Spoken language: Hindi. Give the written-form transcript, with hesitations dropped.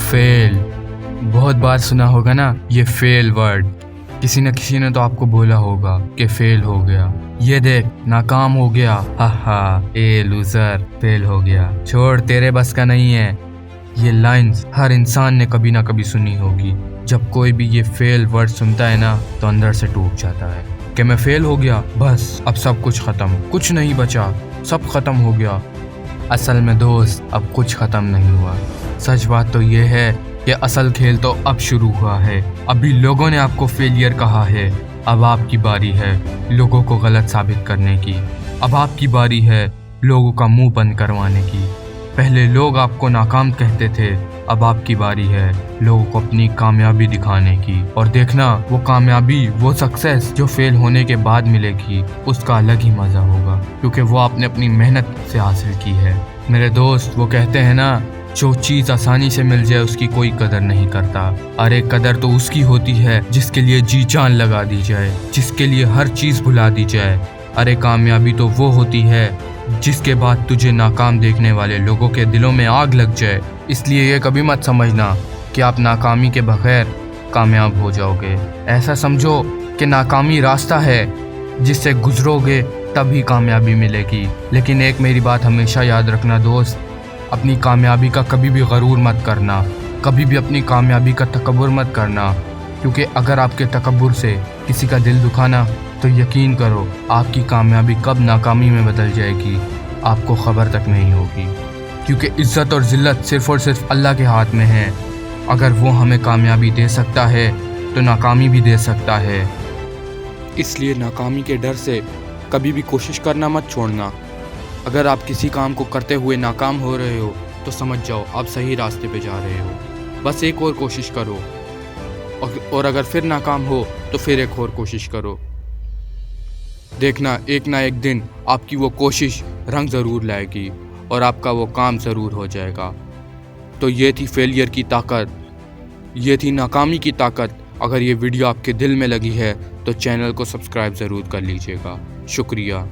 फेल। बहुत बार सुना होगा ना ये फेल वर्ड। किसी न किसी ने तो आपको बोला होगा कि फेल हो गया, ये देख नाकाम हो गया, हा हा ए लूजर फेल हो गया, छोड़ तेरे बस का नहीं है। ये लाइंस हर इंसान ने कभी ना कभी सुनी होगी। जब कोई भी ये फेल वर्ड सुनता है ना तो अंदर से टूट जाता है कि मैं फेल हो गया, बस अब सब कुछ खत्म, कुछ नहीं बचा, सब खत्म हो गया। असल में दोस्त अब कुछ खत्म नहीं हुआ। सच बात तो ये है कि असल खेल तो अब शुरू हुआ है। अभी लोगों ने आपको फेलियर कहा है, अब आपकी बारी है लोगों को गलत साबित करने की। अब आपकी बारी है लोगों का मुंह बंद करवाने की। पहले लोग आपको नाकाम कहते थे, अब आपकी बारी है लोगों को अपनी कामयाबी दिखाने की। और देखना वो कामयाबी, वो सक्सेस जो फेल होने के बाद मिलेगी, उसका अलग ही मजा होगा, क्योंकि वो आपने अपनी मेहनत से हासिल की है। मेरे दोस्त वो कहते हैं ना, जो चीज आसानी से मिल जाए उसकी कोई कदर नहीं करता। अरे कदर तो उसकी होती है जिसके लिए जी जान लगा दी जाए, जिसके लिए हर चीज भुला दी जाए। अरे कामयाबी तो वो होती है जिसके बाद तुझे नाकाम देखने वाले लोगों के दिलों में आग लग जाए। इसलिए ये कभी मत समझना कि आप नाकामी के बगैर कामयाब हो जाओगे। ऐसा समझो कि नाकामी रास्ता है जिससे गुजरोगे तभी कामयाबी मिलेगी। लेकिन एक मेरी बात हमेशा याद रखना दोस्त, अपनी कामयाबी का कभी भी गरूर मत करना, कभी भी अपनी कामयाबी का तकब्बुर मत करना, क्योंकि अगर आपके तकब्बुर से किसी का दिल दुखाना तो यकीन करो आपकी कामयाबी कब नाकामी में बदल जाएगी आपको खबर तक नहीं होगी। क्योंकि इज्जत और जिल्लत सिर्फ़ और सिर्फ अल्लाह के हाथ में है। अगर वो हमें कामयाबी दे सकता है तो नाकामी भी दे सकता है। इसलिए नाकामी के डर से कभी भी कोशिश करना मत छोड़ना। अगर आप किसी काम को करते हुए नाकाम हो रहे हो तो समझ जाओ आप सही रास्ते पे जा रहे हो। बस एक और कोशिश करो, और अगर फिर नाकाम हो तो फिर एक और कोशिश करो। देखना एक ना एक दिन आपकी वो कोशिश रंग ज़रूर लाएगी और आपका वो काम ज़रूर हो जाएगा। तो ये थी फेलियर की ताकत, ये थी नाकामी की ताकत। अगर ये वीडियो आपके दिल में लगी है तो चैनल को सब्सक्राइब ज़रूर कर लीजिएगा। शुक्रिया।